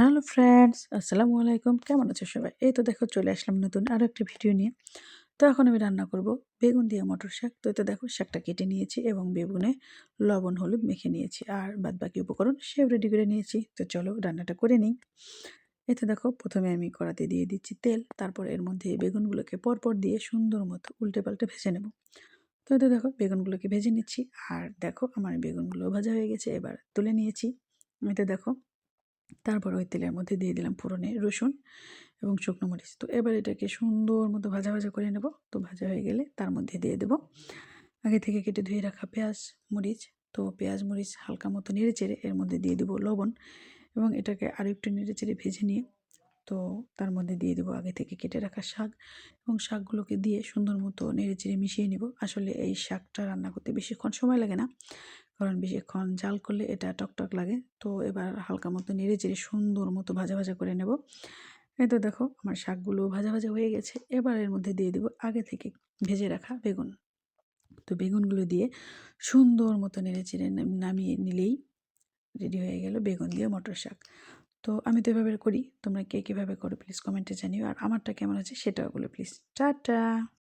Hello friends, আসসালামু আলাইকুম। কেমন আছো সবাই? এই তো দেখো চলে আসলাম নতুন আরো একটা ভিডিও নিয়ে। তো এখন আমি রান্না করব বেগুন দিয়ে মটর শাক। তো এই তো দেখো শাকটা কেটে নিয়েছি এবং বেগুনে লবণ হলুদ মেখে নিয়েছি। আর বাদবাকি উপকরণ সেও রেডি করে নিয়েছি। তো চলো রান্নাটা করে নিই। এই তো দেখো প্রথমে আমি কড়াতে দিয়ে দিচ্ছি তেল, তারপর এর মধ্যে এই বেগুনগুলোকে পরপর দিয়ে সুন্দর মতো উল্টে পাল্টে ভেজে নেব। তো এই তো দেখো বেগুনগুলোকে ভেজে নিচ্ছি। আর দেখো আমার বেগুনগুলো ভাজা হয়ে গেছে, এবার তুলে নিয়েছি। এতে দেখো তারপর ওই তেলের মধ্যে দিয়ে দিলাম ফোড়নে রসুন এবং শুকনো মরিচ। তো এবার এটাকে সুন্দর মতো ভাজা ভাজা করে নেব। তো ভাজা হয়ে গেলে তার মধ্যে দিয়ে দেব আগে থেকে কেটে ধুয়ে রাখা পেঁয়াজ মরিচ। তো পেঁয়াজ মরিচ হালকা মতো নেড়ে চেড়ে এর মধ্যে দিয়ে দেবো লবণ এবং এটাকে আরও একটু নেড়ে চেড়ে ভেজে নিয়ে তো তার মধ্যে দিয়ে দেবো আগে থেকে কেটে রাখা শাক এবং শাকগুলোকে দিয়ে সুন্দর মতো নেড়ে চেড়ে মিশিয়ে নেব। আসলে এই শাকটা রান্না করতে বেশিক্ষণ সময় লাগে না, কারণ বেশিক্ষণ জাল করলে এটা টকটক লাগে। তো এবার হালকা মতো নেড়ে চেড়ে সুন্দর মতো ভাজা ভাজা করে নেব। এই তো দেখো আমার শাকগুলো ভাজা ভাজা হয়ে গেছে। এবার এর মধ্যে দিয়ে দেবো আগে থেকে ভেজে রাখা বেগুন। তো বেগুনগুলো দিয়ে সুন্দর মতো নেড়ে চেড়ে নামিয়ে নিলেই রেডি হয়ে গেল বেগুন দিয়ে মটর শাক। তো আমি তো এভাবে করি, তোমরা কে কীভাবে করো প্লিজ কমেন্টে জানিও। আর আমারটা কেমন আছে সেটাও বলো প্লিজ। টাটা।